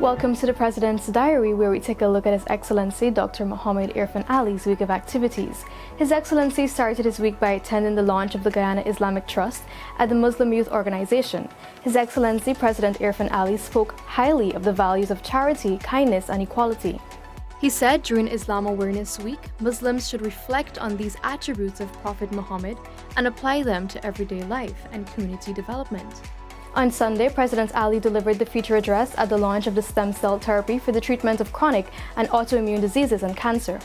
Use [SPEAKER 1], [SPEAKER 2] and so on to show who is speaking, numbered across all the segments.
[SPEAKER 1] Welcome to the President's Diary, where we take a look at His Excellency Dr. Mohammed Irfaan Ali's week of activities. His Excellency started his week by attending the launch of the Guyana Islamic Trust at the Muslim Youth Organization. His Excellency President Irfaan Ali spoke highly of the values of charity, kindness, and equality. He said during Islam Awareness Week, Muslims should reflect on these attributes of Prophet Muhammad and apply them to everyday life and community development. On Sunday, President Ali delivered the feature address at the launch of the stem cell therapy for the treatment of chronic and autoimmune diseases and cancer.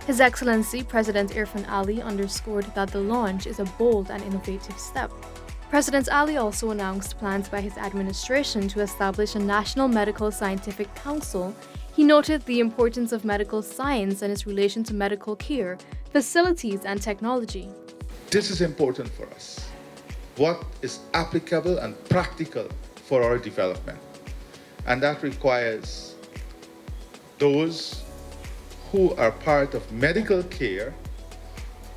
[SPEAKER 1] His Excellency President Irfaan Ali underscored that the launch is a bold and innovative step. President Ali also announced plans by his administration to establish a National Medical Scientific Council. He noted the importance of medical science and its relation to medical care, facilities, and technology.
[SPEAKER 2] This is important for us. What is applicable and practical for our development. And that requires those who are part of medical care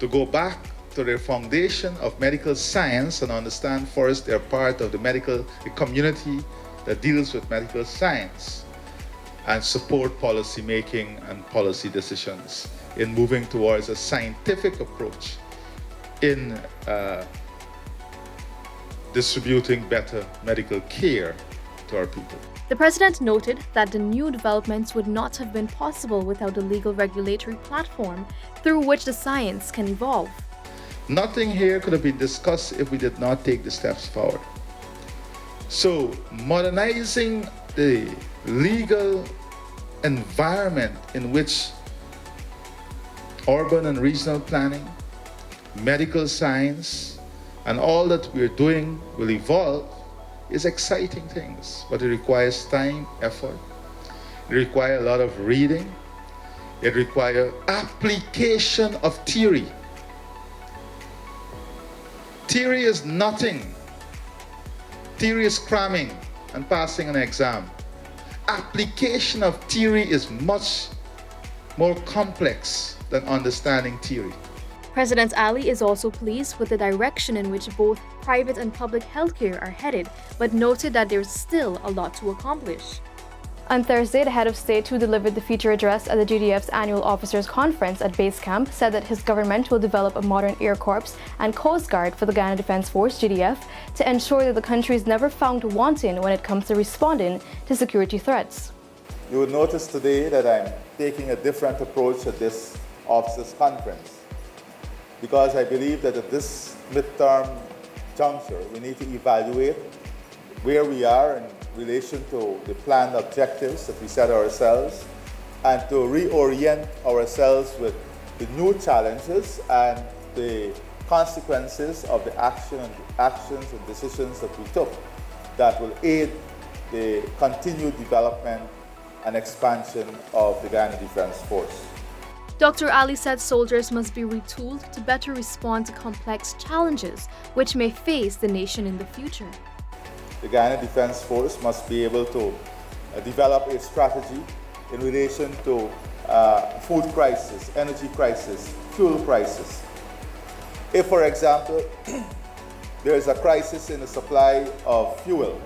[SPEAKER 2] to go back to their foundation of medical science and understand first they're part of the community that deals with medical science and support policy making and policy decisions in moving towards a scientific approach in distributing better medical care to our people.
[SPEAKER 1] The President noted that the new developments would not have been possible without a legal regulatory platform through which the science can evolve.
[SPEAKER 2] Nothing here could have been discussed if we did not take the steps forward. So, modernizing the legal environment in which urban and regional planning, medical science, and all that we're doing will evolve is exciting things, but it requires time, effort. It requires a lot of reading. It requires application of theory. Theory is nothing. Theory is cramming and passing an exam. Application of theory is much more complex than understanding theory.
[SPEAKER 1] President Ali is also pleased with the direction in which both private and public healthcare are headed, but noted that there's still a lot to accomplish. On Thursday, the head of state who delivered the feature address at the GDF's annual officers conference at base camp said that his government will develop a modern Air Corps and Coast Guard for the Guyana Defence Force, GDF, to ensure that the country is never found wanting when it comes to responding to security threats.
[SPEAKER 3] You will notice today that I'm taking a different approach at this officers conference, because I believe that at this midterm juncture, we need to evaluate where we are in relation to the planned objectives that we set ourselves and to reorient ourselves with the new challenges and the consequences of the actions and decisions that we took that will aid the continued development and expansion of the Guyana Defence Force.
[SPEAKER 1] Dr. Ali said soldiers must be retooled to better respond to complex challenges which may face the nation in the future.
[SPEAKER 3] The Guyana Defence Force must be able to develop a strategy in relation to food crisis, energy crisis, fuel crisis. If, for example, there is a crisis in the supply of fuel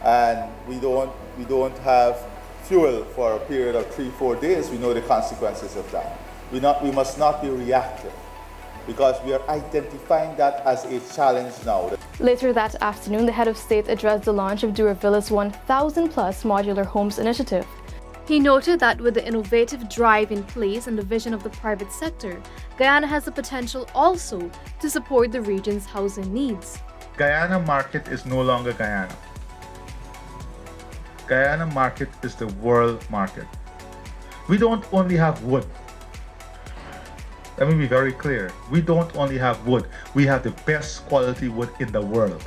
[SPEAKER 3] and we don't have fuel for a period of 3-4 days, we know the consequences of that. We must not be reactive, because we are identifying that as a challenge now.
[SPEAKER 1] Later that afternoon, the head of state addressed the launch of Duravilla's 1,000-plus modular homes initiative. He noted that with the innovative drive in place and the vision of the private sector, Guyana has the potential also to support the region's housing needs.
[SPEAKER 2] Guyana market is no longer Guyana. Guyana market is the world market. We don't only have wood. Let me be very clear. We don't only have wood. We have the best quality wood in the world.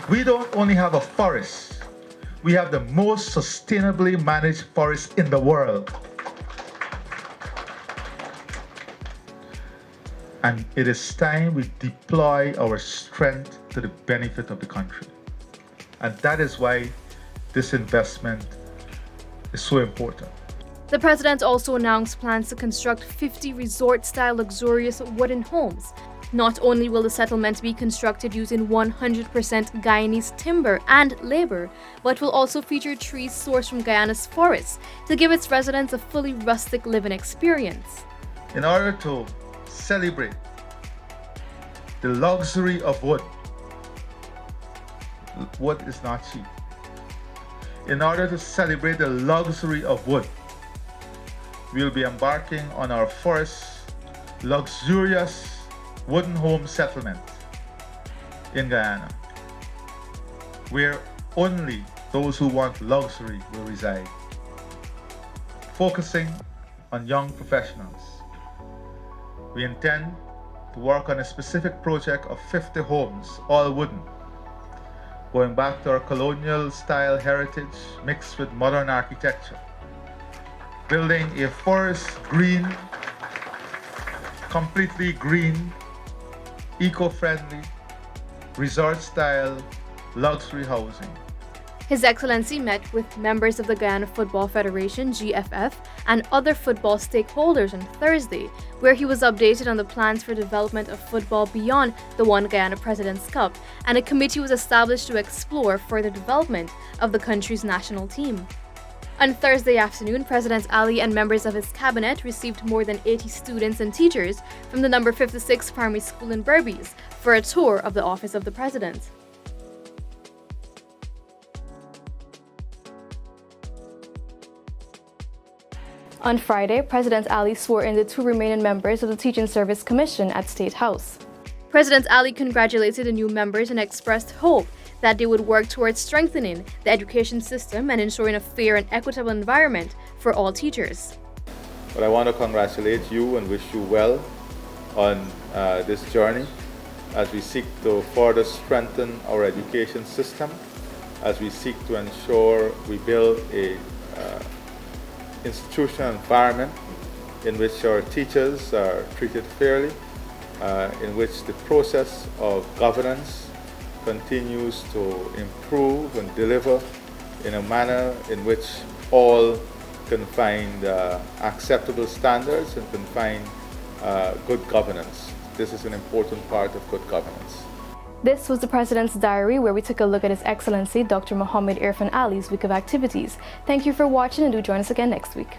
[SPEAKER 2] We don't only have a forest. We have the most sustainably managed forest in the world. And it is time we deploy our strength to the benefit of the country. And that is why this investment is so important.
[SPEAKER 1] The president also announced plans to construct 50 resort-style luxurious wooden homes. Not only will the settlement be constructed using 100% Guyanese timber and labor, but will also feature trees sourced from Guyana's forests to give its residents a fully rustic living experience.
[SPEAKER 2] In order to celebrate the luxury of wood, wood is not cheap. In order to celebrate the luxury of wood, we'll be embarking on our first luxurious wooden home settlement in Guyana, where only those who want luxury will reside, focusing on young professionals. We intend to work on a specific project of 50 homes, all wooden, going back to our colonial style heritage mixed with modern architecture, building a forest green, completely green, eco-friendly, resort-style luxury housing.
[SPEAKER 1] His Excellency met with members of the Guyana Football Federation, GFF, and other football stakeholders on Thursday, where he was updated on the plans for development of football beyond the One Guyana President's Cup, and a committee was established to explore further development of the country's national team. On Thursday afternoon, President Ali and members of his cabinet received more than 80 students and teachers from the number 56 primary school in Berbice for a tour of the office of the president. On Friday, President Ali swore in the 2 remaining members of the Teaching Service Commission at State House. President Ali congratulated the new members and expressed hope that they would work towards strengthening the education system and ensuring a fair and equitable environment for all teachers.
[SPEAKER 3] But I want to congratulate you and wish you well on this journey as we seek to further strengthen our education system, as we seek to ensure we build a institutional environment in which our teachers are treated fairly, in which the process of governance continues to improve and deliver in a manner in which all can find acceptable standards and can find good governance. This is an important part of good governance.
[SPEAKER 1] This was the President's Diary, where we took a look at His Excellency Dr. Mohammed Irfan Ali's week of activities. Thank you for watching, and do join us again next week.